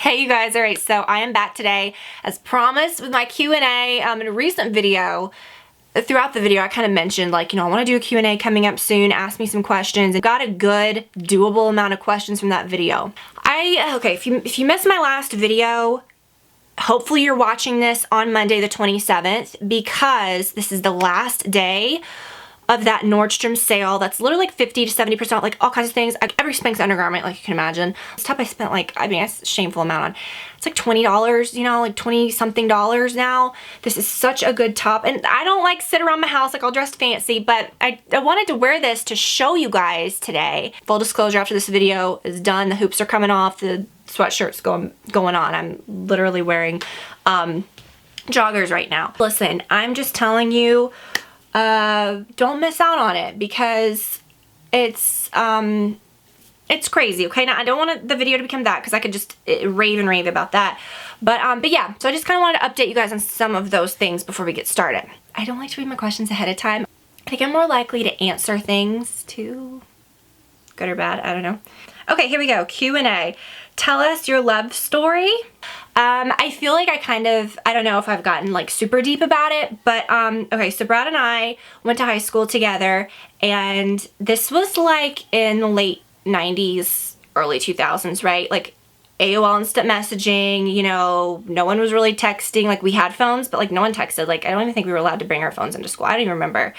Hey you guys, alright, so I am back today as promised with my Q&A. In a recent video, throughout the video I kind of mentioned like, I want to do a Q&A coming up soon, ask me some questions, and got a good doable amount of questions from that video. Okay, if you missed my last video, hopefully you're watching this on Monday the 27th because this is the last day of that Nordstrom sale that's literally like 50 to 70%, like all kinds of things. Every Spanx undergarment, like you can imagine. This top I spent like, it's a shameful amount on. It's like $20, like 20 something dollars now. This is such a good top. And I don't like sit around my house like all dressed fancy, but I wanted to wear this to show you guys today. Full disclosure, after this video is done, the hoops are coming off, the sweatshirt's going on. I'm literally wearing joggers right now. Listen, I'm just telling you, don't miss out on it because it's crazy, okay? Now I don't want the video to become that because I could just rave and rave about that, but yeah, so I just kind of wanted to update you guys on some of those things before we get started. I don't like to read my questions ahead of time. I think I'm more likely to answer things too, good or bad, I don't know. Okay, here we go, Q&A. Tell us your love story. I feel like I don't know if I've gotten like super deep about it, but okay, so Brad and I went to high school together, and this was like in the late 90s, early 2000s, right? Like AOL instant messaging, no one was really texting. Like we had phones, but like no one texted. Like I don't even think we were allowed to bring our phones into school. I don't even remember.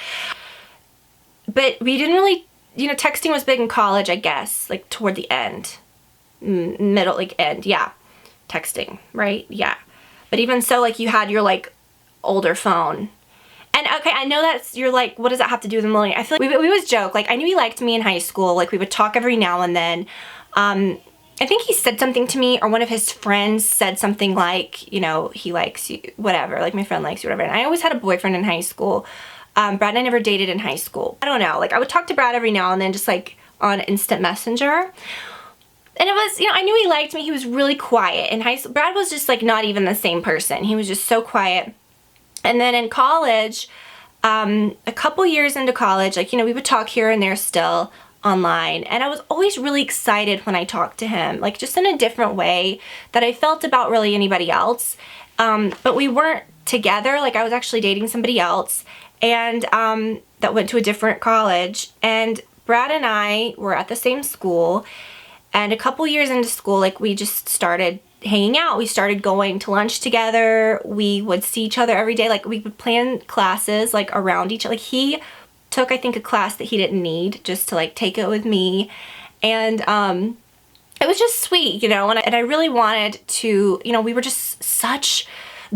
But we didn't really, texting was big in college, I guess, like toward the end. Middle, like end, yeah. Texting, right? Yeah. But even so, like you had your like older phone. And okay, I know you're like, what does that have to do with the millennial? I feel like we always joke, like I knew he liked me in high school, like we would talk every now and then. I think he said something to me, or one of his friends said something like, he likes you, whatever, like my friend likes you, whatever. And I always had a boyfriend in high school. Brad and I never dated in high school. I don't know, like I would talk to Brad every now and then, just like on instant messenger. And it was, I knew he liked me. He was really quiet. In high school, Brad was just like not even the same person. He was just so quiet. And then in college, a couple years into college, like, we would talk here and there still online. And I was always really excited when I talked to him, like just in a different way that I felt about really anybody else. But we weren't together. Like I was actually dating somebody else, and that went to a different college. And Brad and I were at the same school. And a couple years into school, like we just started hanging out. We started going to lunch together. We would see each other every day. Like we would plan classes like around each other. Like he took, I think, a class that he didn't need just to like take it with me. And it was just sweet, and I really wanted to, we were just such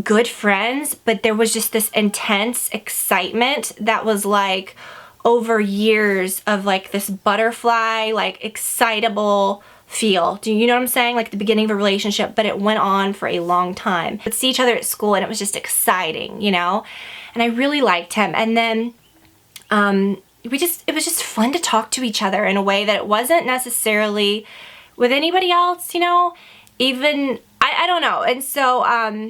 good friends, but there was just this intense excitement that was like over years of like this butterfly, like excitable feel. Do you know what I'm saying? Like the beginning of a relationship, but it went on for a long time. We'd see each other at school and it was just exciting, and I really liked him. And then it was just fun to talk to each other in a way that it wasn't necessarily with anybody else, even I don't know. And so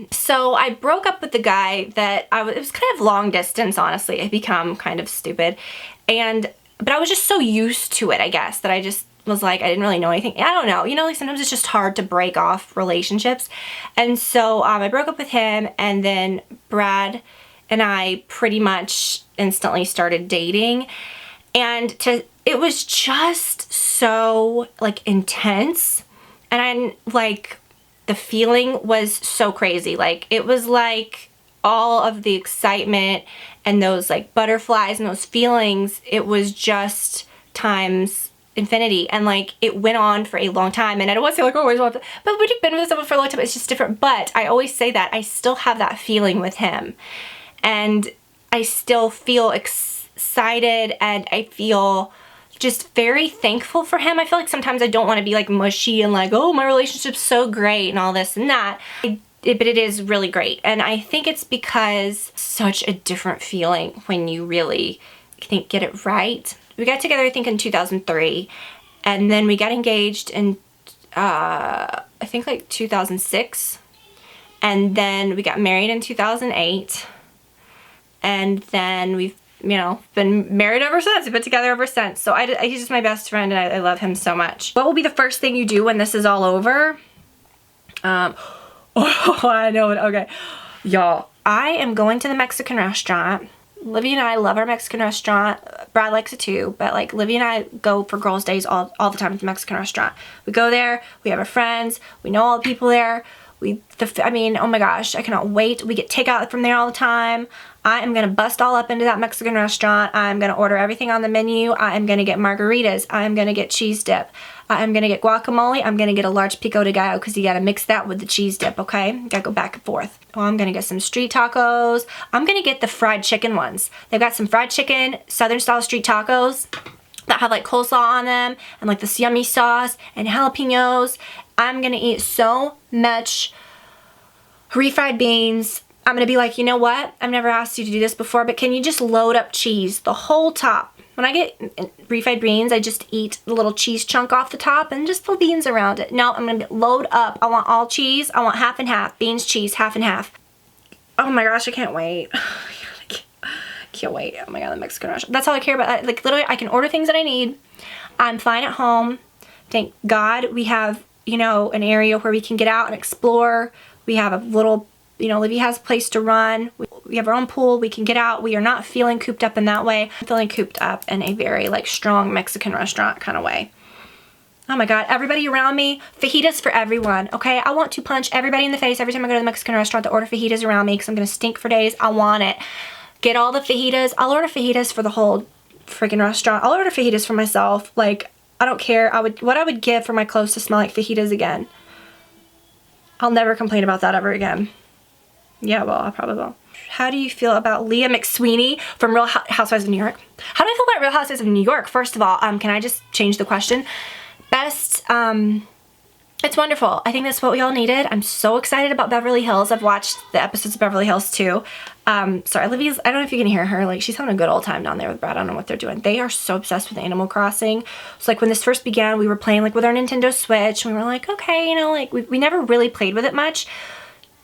so I broke up with the guy that it was kind of long distance, honestly. It become kind of stupid. But I was just so used to it, I guess, that I just was like, I didn't really know anything. I don't know. Like sometimes it's just hard to break off relationships. And so I broke up with him, and then Brad and I pretty much instantly started dating. And it was just so like intense. And I'm like, the feeling was so crazy. Like it was like all of the excitement and those like butterflies and those feelings, it was just times infinity. And like it went on for a long time. And I don't want to say like, oh, but when you've been with someone for a long time, it's just different. But I always say that I still have that feeling with him, and I still feel excited, and I feel just very thankful for him. I feel like sometimes I don't want to be like mushy and like, oh, my relationship's so great and all this and that. But it is really great. And I think it's because such a different feeling when you really get it right. We got together, I think, in 2003. And then we got engaged in, I think like 2006. And then we got married in 2008. And then we've been married ever since. We've been together ever since. So he's just my best friend, and I love him so much. What will be the first thing you do when this is all over? Oh, I know it. Okay. Y'all, I am going to the Mexican restaurant. Livy and I love our Mexican restaurant. Brad likes it too, but like Livy and I go for girls' days all the time at the Mexican restaurant. We go there, we have our friends, we know all the people there. I mean, oh my gosh, I cannot wait. We get takeout from there all the time. I am going to bust all up into that Mexican restaurant. I'm going to order everything on the menu. I am going to get margaritas. I am going to get cheese dip. I am going to get guacamole. I'm going to get a large pico de gallo because you got to mix that with the cheese dip, okay? Got to go back and forth. Well, I'm going to get some street tacos. I'm going to get the fried chicken ones. They've got some fried chicken, Southern style street tacos that have like coleslaw on them and like this yummy sauce and jalapenos. I'm going to eat so much refried beans. I'm going to be like, you know what? I've never asked you to do this before, but can you just load up cheese, the whole top? When I get refried beans, I just eat the little cheese chunk off the top and just the beans around it. No, I'm going to load up. I want all cheese. I want half and half. Beans, cheese, half and half. Oh my gosh, I can't wait. Can't wait. Oh my god, the Mexican restaurant. That's all I care about. Like literally, I can order things that I need. I'm fine at home. Thank God we have, you know, an area where we can get out and explore. We have a little, you know, Livy has a place to run. We have our own pool. We can get out. We are not feeling cooped up in that way. I'm feeling cooped up in a very like strong Mexican restaurant kind of way. Oh my god, everybody around me, fajitas for everyone, okay? I want to punch everybody in the face every time I go to the Mexican restaurant to order fajitas around me because I'm going to stink for days. I want it. Get all the fajitas. I'll order fajitas for the whole freaking restaurant. I'll order fajitas for myself. Like, I don't care. What I would give for my clothes to smell like fajitas again. I'll never complain about that ever again. Yeah, well, I probably will. How do you feel about Leah McSweeney from Real Housewives of New York? How do I feel about Real Housewives of New York? First of all, can I just change the question? Best, it's wonderful. I think that's what we all needed. I'm so excited about Beverly Hills. I've watched the episodes of Beverly Hills too. Sorry, Olivia's, I don't know if you can hear her. Like, she's having a good old time down there with Brad. I don't know what they're doing. They are so obsessed with Animal Crossing. So like when this first began, we were playing like with our Nintendo Switch. And we were like, okay, you know, like we never really played with it much.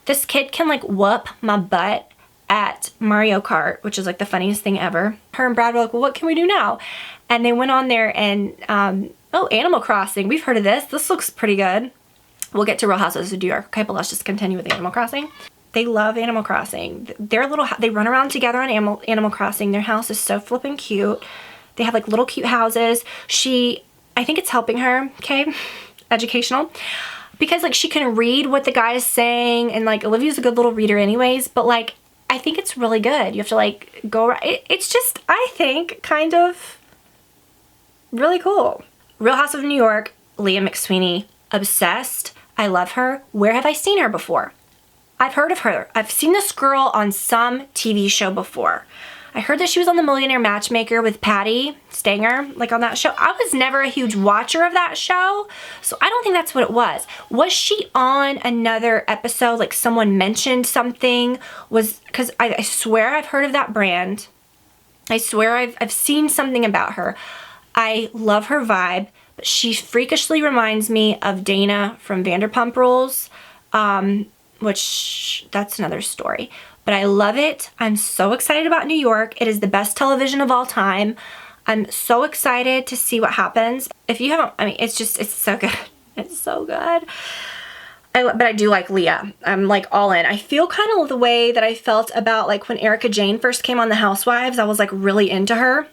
This kid can like whoop my butt at Mario Kart, which is like the funniest thing ever. Her and Brad were like, well, what can we do now? And they went on there and, oh, Animal Crossing. We've heard of this. This looks pretty good. We'll get to Real Housewives of New York. Okay, but let's just continue with Animal Crossing. They love Animal Crossing. They run around together on Animal Crossing. Their house is so flippin' cute. They have like little cute houses. I think it's helping her, okay? Educational. Because like she can read what the guy is saying, and like Olivia's a good little reader anyways, but like I think it's really good. You have to like go around. It's just, I think, kind of really cool. Real House of New York, Leah McSweeney, obsessed. I love her. Where have I seen her before? I've heard of her. I've seen this girl on some TV show before. I heard that she was on The Millionaire Matchmaker with Patty Stanger, like on that show. I was never a huge watcher of that show, so I don't think that's what it was. Was she on another episode, like someone mentioned something? Because I swear I've heard of that brand. I swear I've seen something about her. I love her vibe. She freakishly reminds me of Dana from Vanderpump Rules, which that's another story. But I love it. I'm so excited about New York. It is the best television of all time. I'm so excited to see what happens. If you haven't, I mean, it's so good. It's so good. But I do like Leah. I'm like all in. I feel kind of the way that I felt about like when Erica Jane first came on The Housewives. I was like really into her.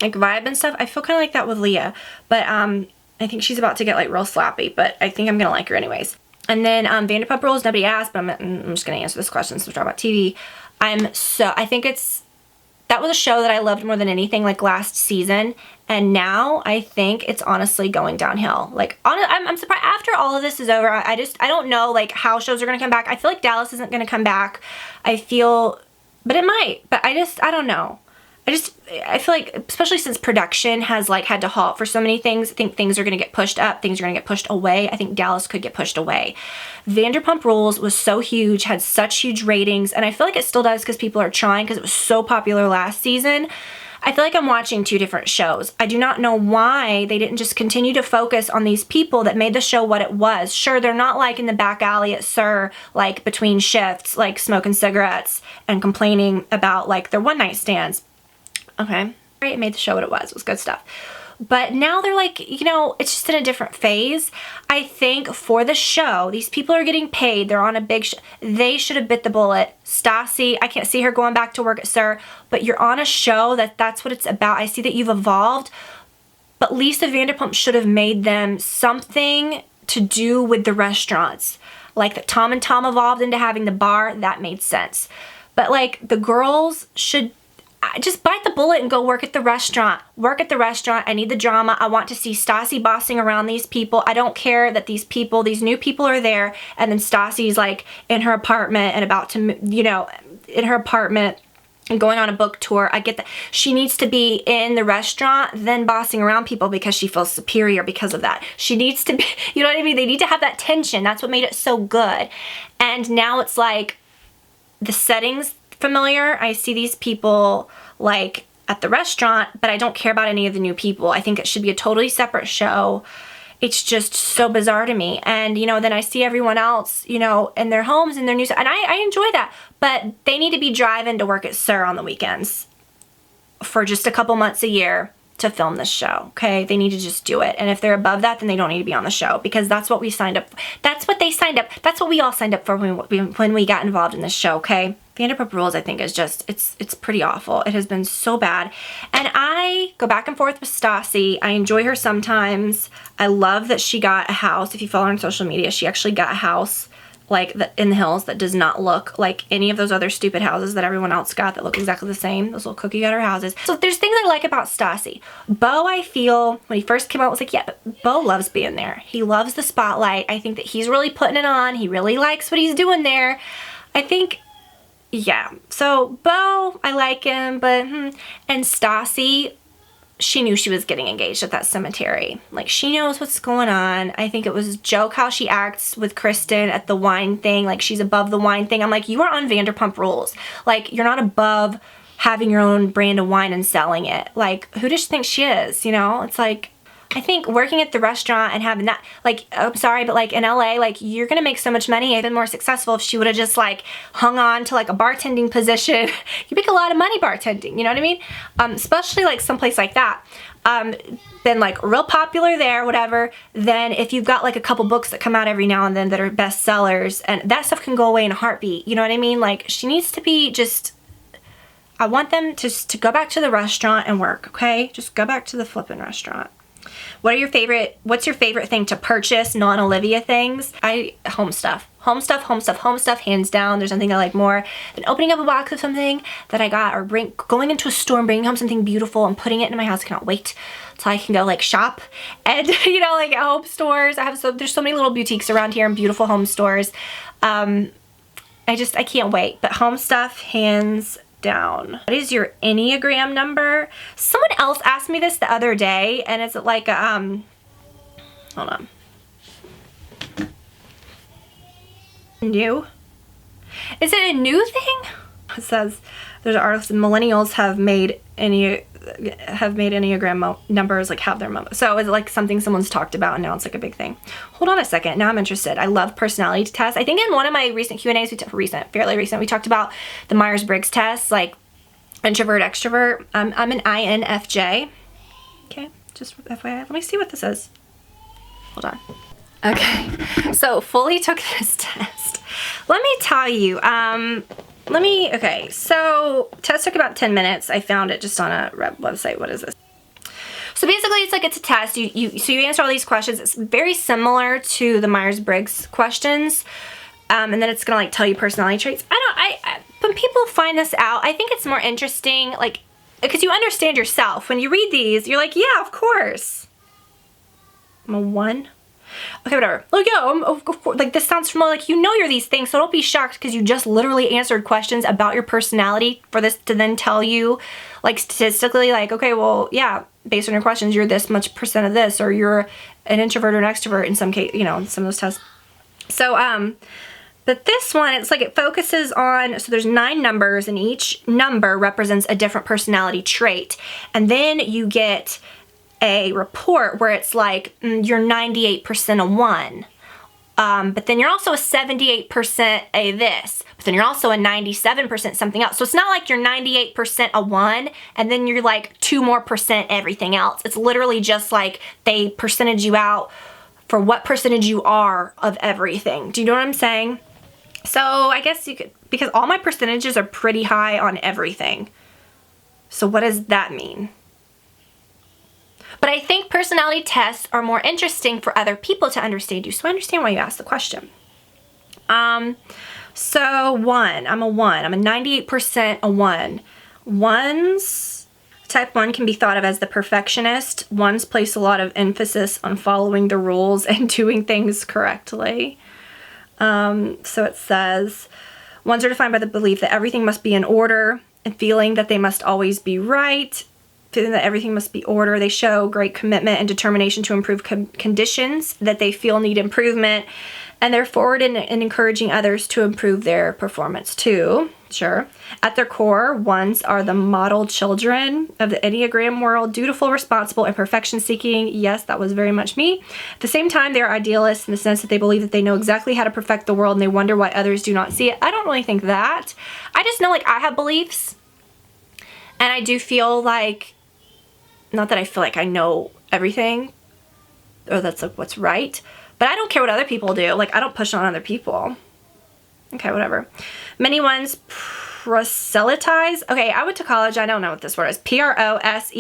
Like vibe and stuff. I feel kind of like that with Leah, but I think she's about to get like real slappy, but I think I'm gonna like her anyways. And then Vanderpump Rules, nobody asked, but I'm just gonna answer this question since we're talking about TV. I think that was a show that I loved more than anything like last season, and now I think it's honestly going downhill. Like I'm surprised after all of this is over. I don't know like how shows are gonna come back. I feel like Dallas isn't gonna come back. But it might. But I don't know. I feel like, especially since production has like had to halt for so many things, I think things are going to get pushed up, things are going to get pushed away. I think Dallas could get pushed away. Vanderpump Rules was so huge, had such huge ratings, and I feel like it still does because people are trying because it was so popular last season. I feel like I'm watching two different shows. I do not know why they didn't just continue to focus on these people that made the show what it was. Sure, they're not like in the back alley at SUR, like between shifts, like smoking cigarettes and complaining about like their one-night stands. Okay, it made the show what it was. It was good stuff. But now they're like, you know, it's just in a different phase. I think for the show, these people are getting paid. They're on a big show. They should have bit the bullet. Stassi, I can't see her going back to work at SUR, but you're on a show that's what it's about. I see that you've evolved, but Lisa Vanderpump should have made them something to do with the restaurants. Like that Tom and Tom evolved into having the bar, that made sense. But like the girls should just bite the bullet and go work at the restaurant. Work at the restaurant. I need the drama. I want to see Stassi bossing around these people. I don't care that these people, these new people are there, and then Stassi's like in her apartment and about to, you know, in her apartment and going on a book tour. I get that. She needs to be in the restaurant then bossing around people because she feels superior because of that. She needs to be, you know what I mean? They need to have that tension. That's what made it so good. And now it's like the setting's familiar. I see these people like at the restaurant, but I don't care about any of the new people. I think it should be a totally separate show. It's just so bizarre to me. And, you know, then I see everyone else, you know, in their homes and their new, and I enjoy that, but they need to be driving to work at SUR on the weekends for just a couple months a year to film this show, okay? They need to just do it. And if they're above that, then they don't need to be on the show, because that's what we signed up. That's what they signed up. That's what we all signed up for when we got involved in this show, okay? Vanderpump Rules, I think, is just, it's pretty awful. It has been so bad. And I go back and forth with Stassi. I enjoy her sometimes. I love that she got a house. If you follow her on social media, she actually got a house like in the hills that does not look like any of those other stupid houses that everyone else got that look exactly the same. Those little cookie cutter houses. So there's things I like about Stassi. Beau, I feel, when he first came out, was like, yeah, but Beau loves being there. He loves the spotlight. I think that he's really putting it on. He really likes what he's doing there. I think, yeah. So Beau, I like him, but, and Stassi, she knew she was getting engaged at that cemetery. Like, she knows what's going on. I think it was a joke how she acts with Kristen at the wine thing. Like, she's above the wine thing. I'm like, you are on Vanderpump Rules. Like, you're not above having your own brand of wine and selling it. Like, who does she think she is, you know? It's like, I think working at the restaurant and having that, like, I'm sorry, but like in LA, like, you're gonna make so much money. I've been more successful if she would have just like hung on to like a bartending position. You make a lot of money bartending, you know what I mean? Especially like someplace like that. Been like real popular there, whatever. Then if you've got like a couple books that come out every now and then that are bestsellers, and that stuff can go away in a heartbeat, you know what I mean? Like, she needs to be just, I want them to go back to the restaurant and work, okay? Just go back to the flipping restaurant. What's your favorite thing to purchase, non-Olivia things? Home stuff. Home stuff, hands down. There's nothing I like more than opening up a box of something that I got, or going into a store and bringing home something beautiful and putting it into my house. I cannot wait till I can go like shop and, you know, like home stores. There's so many little boutiques around here and beautiful home stores. I can't wait. But home stuff, hands down. What is your Enneagram number? Someone else asked me this the other day, and it's like a, hold on. New? Is it a new thing? It says, there's an article, millennials have made Enneagram numbers, like have their so is it like something someone's talked about and now it's like a big thing? Hold on a second, now I'm interested. I love personality tests. I think in one of my recent Q&As, fairly recent, we talked about the Myers-Briggs Test, like introvert, extrovert. I'm an INFJ. Okay, just FYI. Let me see what this is. Hold on. Okay, so fully took this test. Let me tell you, okay, so test took about 10 minutes. I found it just on a website. What is this? So basically it's a test. So you answer all these questions. It's very similar to the Myers-Briggs questions. And then it's gonna like tell you personality traits. When people find this out, I think it's more interesting, like, because you understand yourself. When you read these, you're like, yeah, of course. I'm a 1. Okay, whatever. Like, yeah, of course, like, this sounds familiar. Like, you know you're these things, so don't be shocked because you just literally answered questions about your personality for this to then tell you, like, statistically, like, okay, well, yeah, based on your questions, you're this much % of this, or you're an introvert or an extrovert in some case, you know, in some of those tests. So, but this one, it's like it focuses on, so there's 9 numbers, and each number represents a different personality trait. And then you get a report where it's like, you're 98% a 1. But then you're also a 78% a this, but then you're also a 97% something else. So it's not like you're 98% a 1 and then you're like 2% more everything else. It's literally just like they percentage you out for what percentage you are of everything. Do you know what I'm saying? So I guess you could, because all my percentages are pretty high on everything. So what does that mean? But I think personality tests are more interesting for other people to understand you. So I understand why you asked the question. So 1, I'm a 1. I'm a 98% a 1. Type 1 can be thought of as the perfectionist. 1s place a lot of emphasis on following the rules and doing things correctly. So it says, 1s are defined by the belief that everything must be in order and feeling that they must always be right. Feeling that everything must be order. They show great commitment and determination to improve conditions that they feel need improvement, and they're forward in encouraging others to improve their performance too. Sure. At their core, 1s are the model children of the Enneagram world, dutiful, responsible, and perfection-seeking. Yes, that was very much me. At the same time, they're idealists in the sense that they believe that they know exactly how to perfect the world and they wonder why others do not see it. I don't really think that. I just know, like, I have beliefs, and I do feel like, not that I feel like I know everything, or that's like what's right, but I don't care what other people do. Like, I don't push on other people. Okay, whatever. Many 1s proselytize. Okay, I went to college. I don't know what this word is. Proselytize.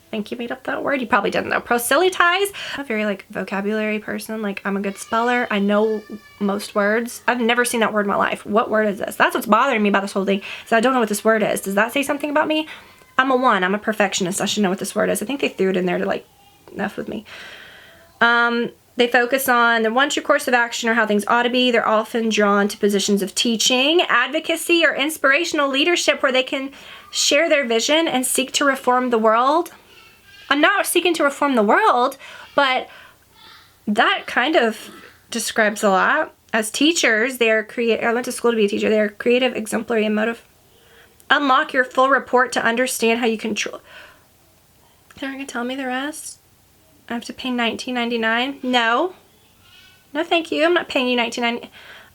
I think you made up that word. You probably didn't know. Proselytize. I'm a very like vocabulary person. Like, I'm a good speller. I know most words. I've never seen that word in my life. What word is this? That's what's bothering me about this whole thing. So I don't know what this word is. Does that say something about me? I'm a 1. I'm a perfectionist. I should know what this word is. I think they threw it in there to like F with me. They focus on the 1 true course of action or how things ought to be. They're often drawn to positions of teaching, advocacy, or inspirational leadership where they can share their vision and seek to reform the world. I'm not seeking to reform the world, but that kind of describes a lot. As teachers, I went to school to be a teacher. They're creative, exemplary, and motive. Unlock your full report to understand how you control. They're not going to tell me the rest? I have to pay $19.99? No. No, thank you. I'm not paying you $19.99.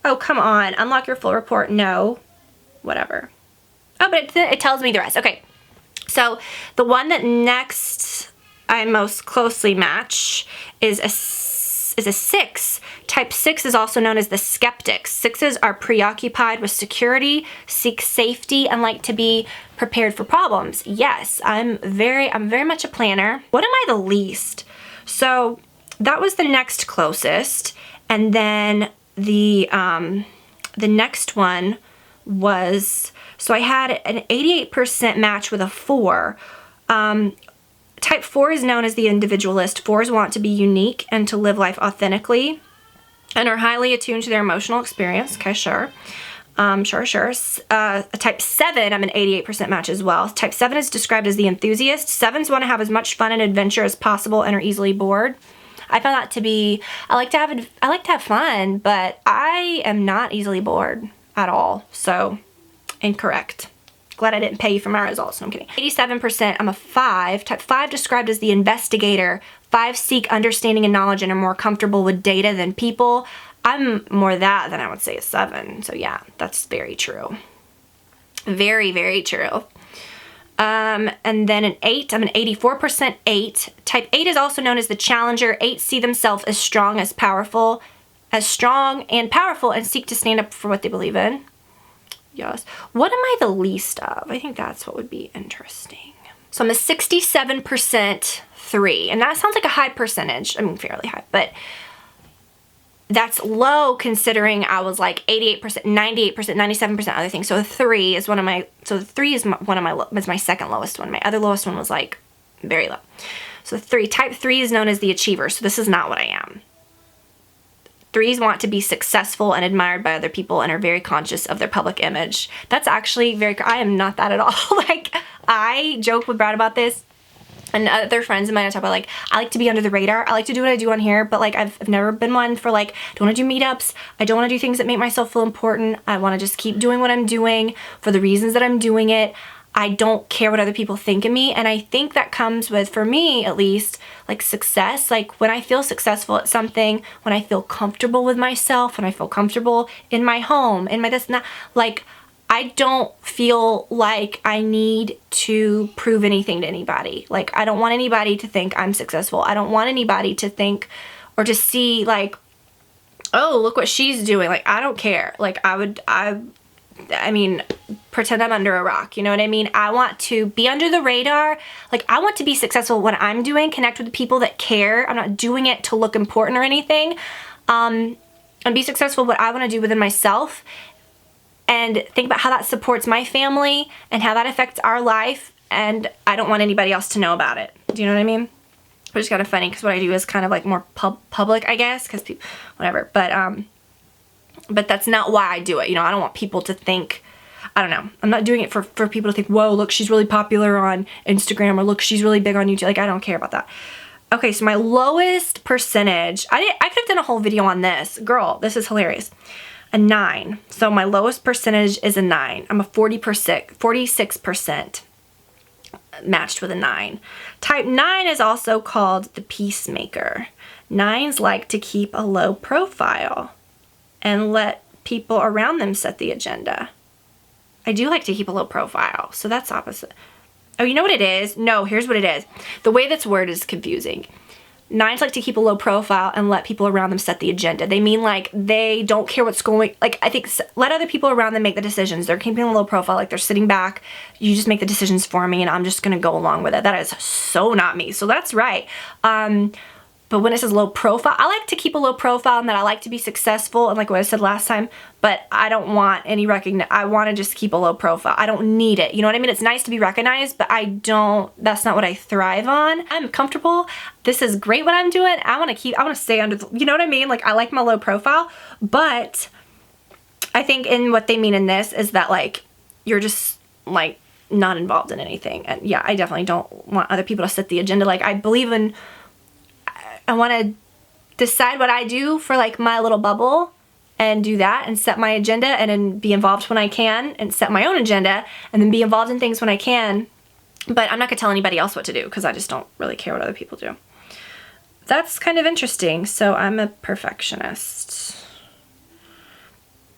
Oh, come on. Unlock your full report. No. Whatever. Oh, but it tells me the rest. Okay. So the one that next I most closely match is a 6. Type 6 is also known as the skeptics. 6s are preoccupied with security, seek safety, and like to be prepared for problems. Yes, I'm very much a planner. What am I the least? So that was the next closest, and then the next one was, so I had an 88% match with a 4. Type 4 is known as the individualist. 4s want to be unique and to live life authentically and are highly attuned to their emotional experience. Okay, sure. Sure. Type 7, I'm an 88% match as well. Type 7 is described as the enthusiast. 7s want to have as much fun and adventure as possible and are easily bored. I found that to be, I like to have fun, but I am not easily bored at all. So, incorrect. Glad I didn't pay you for my results. No, I'm kidding. 87%, I'm a 5. Type 5 described as the investigator. 5 seek understanding and knowledge and are more comfortable with data than people. I'm more that than I would say a 7. So yeah, that's very true. Very, very true. And then an 8, I'm an 84% 8. Type 8 is also known as the challenger. 8 see themselves as strong and powerful and seek to stand up for what they believe in. Yes. What am I the least of? I think that's what would be interesting. So I'm a 67% 3, and that sounds like a high percentage. I mean, fairly high, but that's low considering I was like 88%, 98%, 97% other things. So a 3 is one of my, so the 3 is was my second lowest one. My other lowest one was like very low. So 3, type 3 is known as the achiever. So this is not what I am. 3s want to be successful and admired by other people and are very conscious of their public image. That's actually I am not that at all. Like, I joke with Brad about this. And other friends of mine, I talk about, like, I like to be under the radar. I like to do what I do on here, but, like, I've never been one for, like, I don't want to do meetups. I don't want to do things that make myself feel important. I want to just keep doing what I'm doing for the reasons that I'm doing it. I don't care what other people think of me. And I think that comes with, for me at least, like success. Like when I feel successful at something, when I feel comfortable with myself, when I feel comfortable in my home, in my this and that, like I don't feel like I need to prove anything to anybody. Like I don't want anybody to think I'm successful. I don't want anybody to think or to see like, oh, look what she's doing. Like I don't care. Like I mean, pretend I'm under a rock, you know what I mean? I want to be under the radar. Like, I want to be successful when I'm doing, connect with the people that care. I'm not doing it to look important or anything. And be successful what I want to do within myself. And think about how that supports my family and how that affects our life. And I don't want anybody else to know about it. Do you know what I mean? Which is kind of funny because what I do is kind of like more public, I guess, because people, whatever. But that's not why I do it. You know, I don't want people to think, I don't know. I'm not doing it for people to think, whoa, look, she's really popular on Instagram, or look, she's really big on YouTube. Like, I don't care about that. Okay, so my lowest percentage, I could have done a whole video on this. Girl, this is hilarious. A 9. So my lowest percentage is a 9. I'm a 46% matched with a 9. Type 9 is also called the peacemaker. 9s like to keep a low profile and let people around them set the agenda. I do like to keep a low profile, so that's opposite. Oh, you know what it is? No, here's what it is. The way this word is confusing. 9s like to keep a low profile and let people around them set the agenda. They mean like they don't care what's going, like I think let other people around them make the decisions. They're keeping a low profile, like they're sitting back. You just make the decisions for me and I'm just gonna go along with it. That is so not me, so that's right. But when it says low profile, I like to keep a low profile and that I like to be successful and like what I said last time, but I don't want any recognition. I want to just keep a low profile. I don't need it. You know what I mean? It's nice to be recognized, but that's not what I thrive on. I'm comfortable. This is great what I'm doing. I want to stay under, you know what I mean? Like I like my low profile, but I think in what they mean in this is that like, you're just like not involved in anything. And yeah, I definitely don't want other people to set the agenda. Like I believe in, I want to decide what I do for like my little bubble and do that and set my agenda and then be involved when I can and set my own agenda and then be involved in things when I can. But I'm not going to tell anybody else what to do because I just don't really care what other people do. That's kind of interesting. So I'm a perfectionist.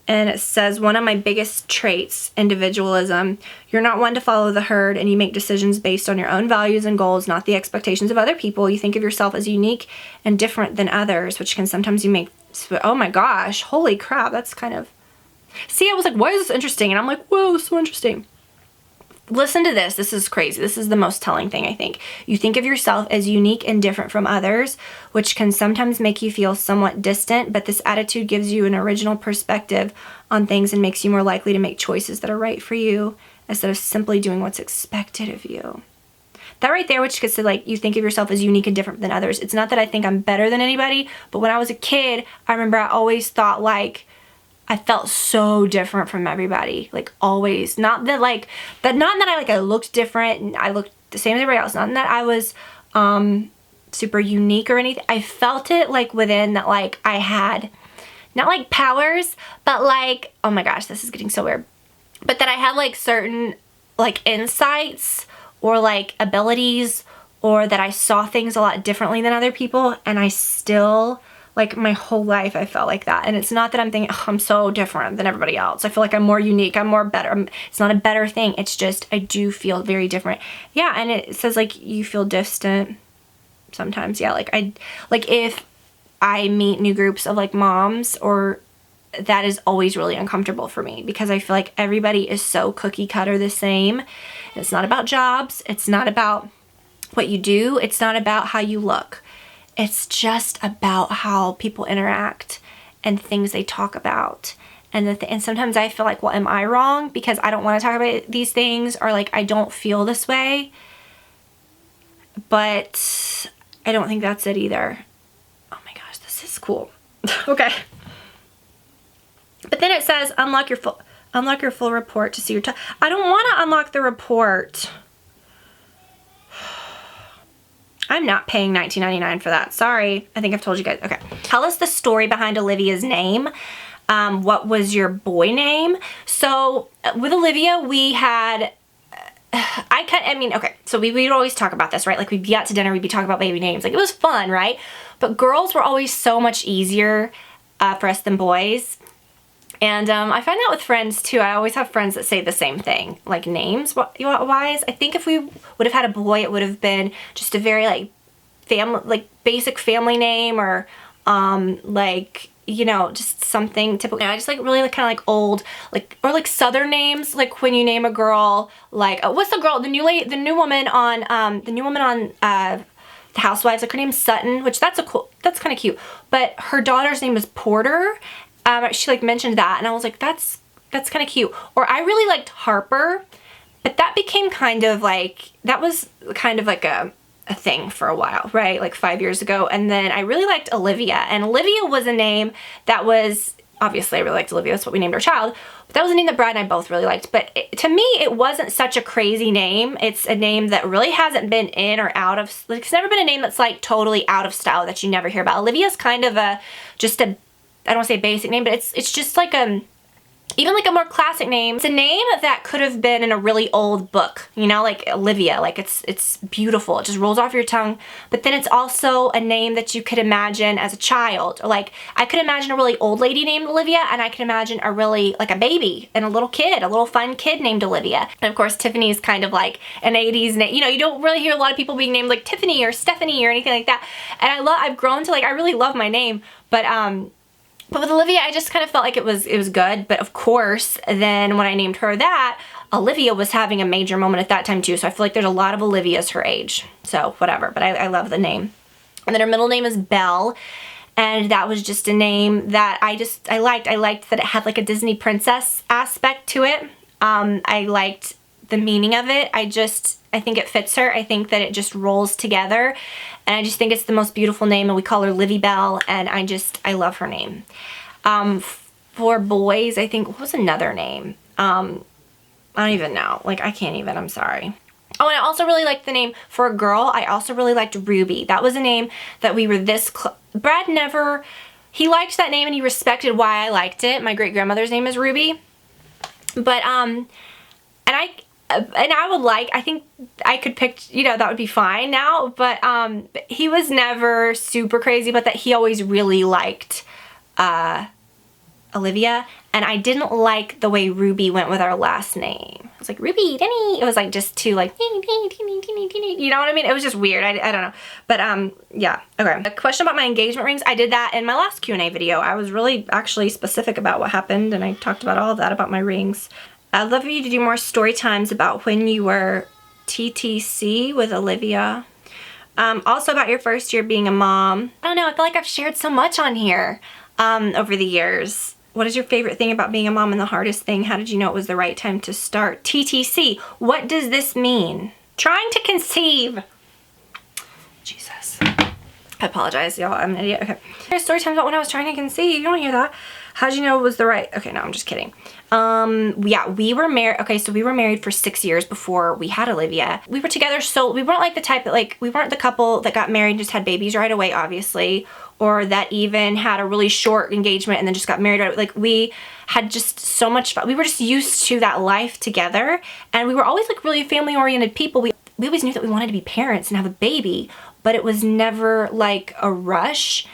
And it says, one of my biggest traits, individualism. You're not one to follow the herd and you make decisions based on your own values and goals, not the expectations of other people. You think of yourself as unique and different than others, which can sometimes you make, oh my gosh, holy crap, that's kind of, see, I was like, why is this interesting? And I'm like, whoa, this is so interesting. Listen to this. This is crazy. This is the most telling thing, I think. You think of yourself as unique and different from others, which can sometimes make you feel somewhat distant, but this attitude gives you an original perspective on things and makes you more likely to make choices that are right for you instead of simply doing what's expected of you. That right there, which gets to like, you think of yourself as unique and different than others. It's not that I think I'm better than anybody, but when I was a kid, I remember I always thought like, I felt so different from everybody, like always. Not that I looked different and I looked the same as everybody else. Not that I was super unique or anything. I felt it like within that like I had, not like powers, but like, oh my gosh, this is getting so weird. But that I had like certain like insights or like abilities or that I saw things a lot differently than other people and I still... like my whole life I felt like that. And it's not that I'm thinking, oh, I'm so different than everybody else. I feel like I'm more unique. I'm more better. It's not a better thing. It's just, I do feel very different. Yeah. And it says like, you feel distant sometimes. Yeah. Like if I meet new groups of like moms or that is always really uncomfortable for me because I feel like everybody is so cookie cutter the same. And it's not about jobs. It's not about what you do. It's not about how you look. It's just about how people interact and things they talk about. And sometimes I feel like, well, am I wrong? Because I don't want to talk about these things or like I don't feel this way. But I don't think that's it either. Oh my gosh, this is cool. Okay. But then it says unlock your full report to see your I don't want to unlock the report. I'm not paying $19.99 for that. Sorry. I think I've told you guys. Okay. Tell us the story behind Olivia's name. What was your boy name? So with Olivia, we had I mean, okay, so we'd always talk about this, right? Like we'd be out to dinner, we'd be talking about baby names. Like it was fun, right? But girls were always so much easier for us than boys. And I find that with friends too. I always have friends that say the same thing, like names wise. I think if we would have had a boy, it would have been just a very like basic family name, or like, you know, just something typical. I just like really like kind of like old, like, or like Southern names, like when you name a girl, like what's the girl, the new woman on the Housewives, like her name's Sutton, which that's kind of cute. But her daughter's name is Porter. She like mentioned that, and I was like, that's kind of cute. Or I really liked Harper, but that became kind of like, that was kind of like a thing for a while, right? Like 5 years ago. And then I really liked Olivia, and Olivia was a name that was, obviously I really liked Olivia, that's what we named our child, but that was a name that Brad and I both really liked. But to me, it wasn't such a crazy name. It's a name that really hasn't been in or out of, like it's never been a name that's like totally out of style that you never hear about. Olivia's kind of just a, I don't want to say basic name, but it's just like even like a more classic name. It's a name that could have been in a really old book, you know, like Olivia, like it's beautiful. It just rolls off your tongue. But then it's also a name that you could imagine as a child. Or like I could imagine a really old lady named Olivia, and I could imagine a really like a baby and a little kid, a little fun kid named Olivia. And of course, Tiffany is kind of like an 80s name. You know, you don't really hear a lot of people being named like Tiffany or Stephanie or anything like that. And I've grown to like, I really love my name, but with Olivia, I just kind of felt like it was good. But of course, then when I named her that, Olivia was having a major moment at that time too. So I feel like there's a lot of Olivias her age. So whatever, but I love the name. And then her middle name is Belle. And that was just a name that I liked. I liked that it had like a Disney princess aspect to it. I liked the meaning of it. I think it fits her. I think that it just rolls together. And I just think it's the most beautiful name, and we call her Livy Bell, and I love her name. For boys, I think, what was another name? I don't even know. Like, I can't even, I'm sorry. Oh, and I also really liked the name for a girl. I also really liked Ruby. That was a name that we were Brad he liked that name and he respected why I liked it. My great-grandmother's name is Ruby. But, I think I could pick, you know, that would be fine now, but he was never super crazy about that. He always really liked Olivia, and I didn't like the way Ruby went with our last name. It was like, Ruby, Denny. It was like just too like, you know what I mean? It was just weird. I don't know. But yeah, okay. A question about my engagement rings. I did that in my last Q&A video. I was really actually specific about what happened, and I talked about all of that about my rings. I'd love for you to do more story times about when you were TTC with Olivia. Also about your first year being a mom. I don't know, I feel like I've shared so much on here over the years. What is your favorite thing about being a mom and the hardest thing? How did you know it was the right time to start? TTC, what does this mean? Trying to conceive. Jesus. I apologize, y'all, I'm an idiot. Okay. Here's story time about when I was trying to conceive. You don't hear that. How did you know it was the right? Okay, no, I'm just kidding. Yeah, we were married. Okay, so we were married for 6 years before we had Olivia. We were together, so we weren't like the type that like, we weren't the couple that got married and just had babies right away, obviously, or that even had a really short engagement and then just got married. Like we had just so much fun. We were just used to that life together, and we were always like really family-oriented people. We always knew that we wanted to be parents and have a baby, but it was never like a rush.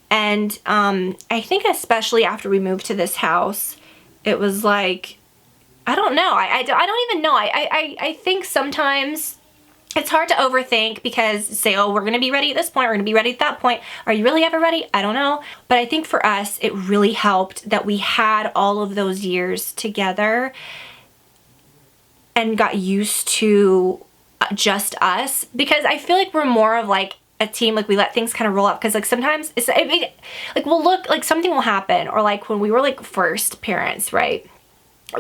And I think especially after we moved to this house, it was like, I don't know. I don't even know. I think sometimes it's hard to overthink because say, oh, we're going to be ready at this point. We're going to be ready at that point. Are you really ever ready? I don't know. But I think for us, it really helped that we had all of those years together and got used to just us, because I feel like we're more of like a team. Like we let things kind of roll up, because like sometimes it's like we'll look like something will happen, or like when we were like first parents, right,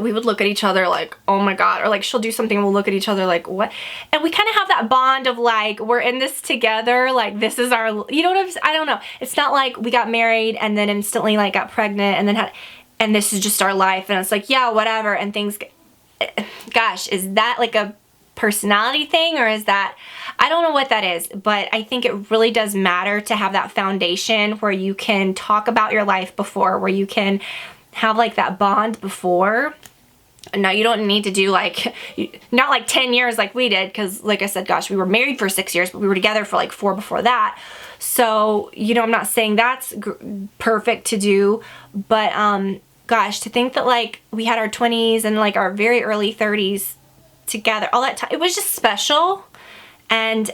we would look at each other like, oh my god, or like she'll do something and we'll look at each other like, what? And we kind of have that bond of like, we're in this together, like this is our, you know what I'm saying? I don't know, it's not like we got married and then instantly like got pregnant and then and this is just our life, and it's like, yeah, whatever, and things gosh, is that like a personality thing, or is that, I don't know what that is, but I think it really does matter to have that foundation where you can talk about your life before, where you can have like that bond before. Now you don't need to do like, not like 10 years like we did, because like I said, gosh, we were married for 6 years, but we were together for like 4 before that. So, you know, I'm not saying that's perfect to do, but gosh, to think that like we had our 20s and like our very early 30s together, all that time, it was just special. And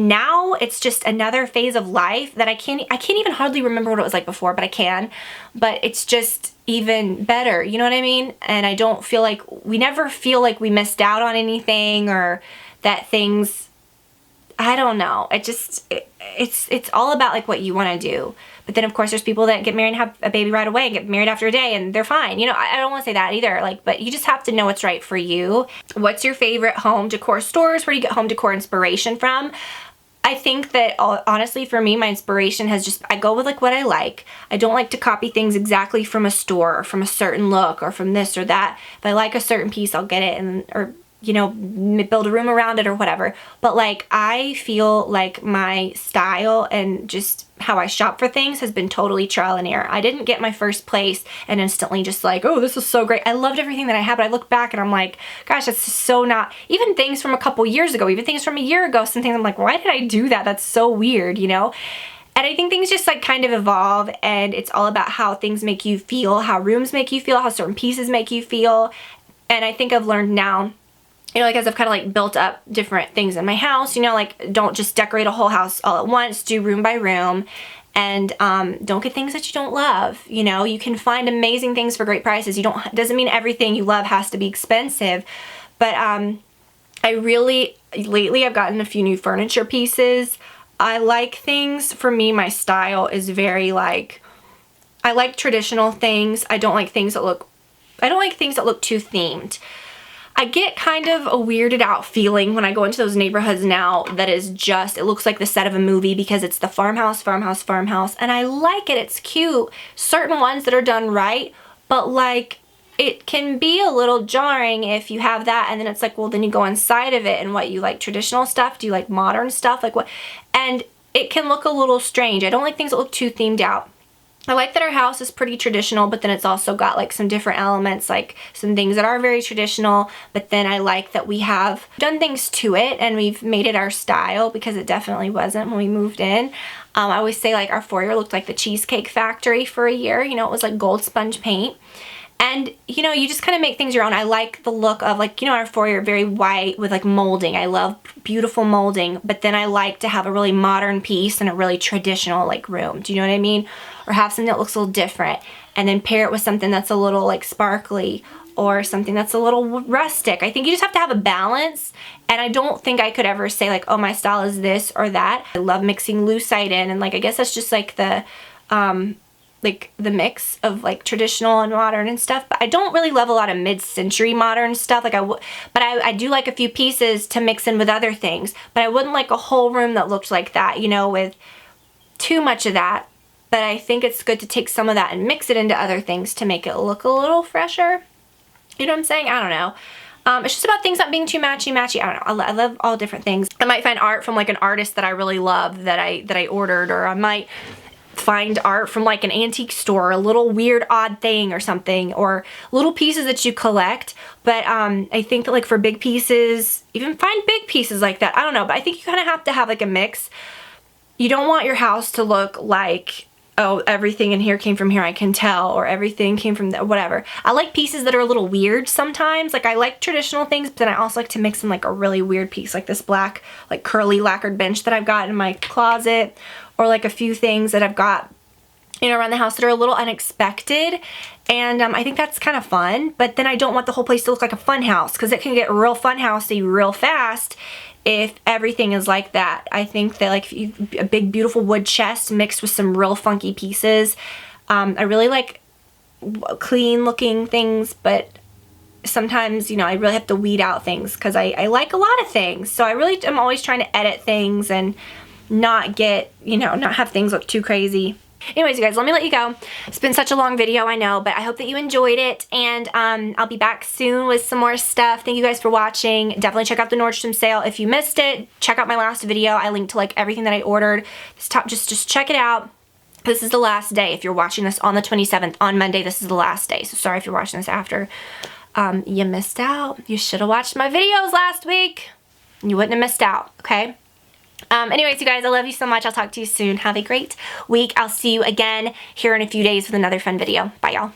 now it's just another phase of life that I can't even hardly remember what it was like before, but I can. But it's just even better, you know what I mean? And I don't feel like, we never feel like we missed out on anything, or that things, I don't know. It's all about like what you want to do. But then of course there's people that get married and have a baby right away and get married after a day and they're fine. You know, I don't want to say that either. Like, but you just have to know what's right for you. What's your favorite home decor stores? Where do you get home decor inspiration from? I think that honestly for me, my inspiration has just, I go with like what I like. I don't like to copy things exactly from a store or from a certain look or from this or that. If I like a certain piece, I'll get it, and or you know, build a room around it or whatever. But like, I feel like my style and just how I shop for things has been totally trial and error. I didn't get my first place and instantly just like, oh, this is so great. I loved everything that I had, but I look back and I'm like, gosh, that's so not, even things from a couple years ago, even things from a year ago, some things I'm like, why did I do that? That's so weird, you know? And I think things just like kind of evolve, and it's all about how things make you feel, how rooms make you feel, how certain pieces make you feel. And I think I've learned now, you know, like as I've kind of like built up different things in my house, you know, like don't just decorate a whole house all at once, do room by room, and don't get things that you don't love. You know, you can find amazing things for great prices. Doesn't mean everything you love has to be expensive, but I really, lately I've gotten a few new furniture pieces. I like things, for me, my style is very like, I like traditional things. I don't like things that look too themed. I get kind of a weirded out feeling when I go into those neighborhoods now that is just, it looks like the set of a movie because it's the farmhouse, farmhouse, farmhouse, and I like it, it's cute. Certain ones that are done right, but like, it can be a little jarring if you have that and then it's like, well, then you go inside of it and what, you like traditional stuff? Do you like modern stuff? Like what? And it can look a little strange. I don't like things that look too themed out. I like that our house is pretty traditional, but then it's also got like some different elements, like some things that are very traditional, but then I like that we have done things to it and we've made it our style, because it definitely wasn't when we moved in. I always say like our foyer looked like the Cheesecake Factory for a year. You know, it was like gold sponge paint. And, you know, you just kind of make things your own. I like the look of like, you know, our foyer very white with like molding. I love beautiful molding, but then I like to have a really modern piece and a really traditional like room. Do you know what I mean? Or have something that looks a little different and then pair it with something that's a little like sparkly or something that's a little rustic. I think you just have to have a balance, and I don't think I could ever say like, oh, my style is this or that. I love mixing lucite in, and like I guess that's just like the mix of like traditional and modern and stuff. But I don't really love a lot of mid-century modern stuff. Like I do like a few pieces to mix in with other things, but I wouldn't like a whole room that looked like that, you know, with too much of that. But I think it's good to take some of that and mix it into other things to make it look a little fresher. You know what I'm saying? I don't know. It's just about things not being too matchy-matchy. I don't know. I love all different things. I might find art from like an artist that I really love that I ordered, or I might find art from like an antique store, a little weird odd thing or something, or little pieces that you collect. But I think that like for big pieces, even find big pieces like that. I don't know, but I think you kind of have to have like a mix. You don't want your house to look like, oh, everything in here came from here, I can tell, or everything came from whatever. I like pieces that are a little weird sometimes. Like I like traditional things, but then I also like to mix in like a really weird piece, like this black, like curly lacquered bench that I've got in my closet, or like a few things that I've got, you know, around the house that are a little unexpected. And I think that's kind of fun, but then I don't want the whole place to look like a fun house, because it can get real fun housey real fast if everything is like that. I think that like a big beautiful wood chest mixed with some real funky pieces. I really like clean looking things, but sometimes, you know, I really have to weed out things because I like a lot of things. So I really am always trying to edit things and not get, you know, not have things look too crazy. Anyways, you guys, let me let you go. It's been such a long video, I know, but I hope that you enjoyed it, and I'll be back soon with some more stuff. Thank you guys for watching. Definitely check out the Nordstrom sale. If you missed it, check out my last video. I linked to like everything that I ordered. This top, just check it out. This is the last day. If you're watching this on the 27th, on Monday, this is the last day. So sorry if you're watching this after. You missed out. You should have watched my videos last week. You wouldn't have missed out, okay? Anyways, you guys, I love you so much. I'll talk to you soon. Have a great week. I'll see you again here in a few days with another fun video. Bye, y'all.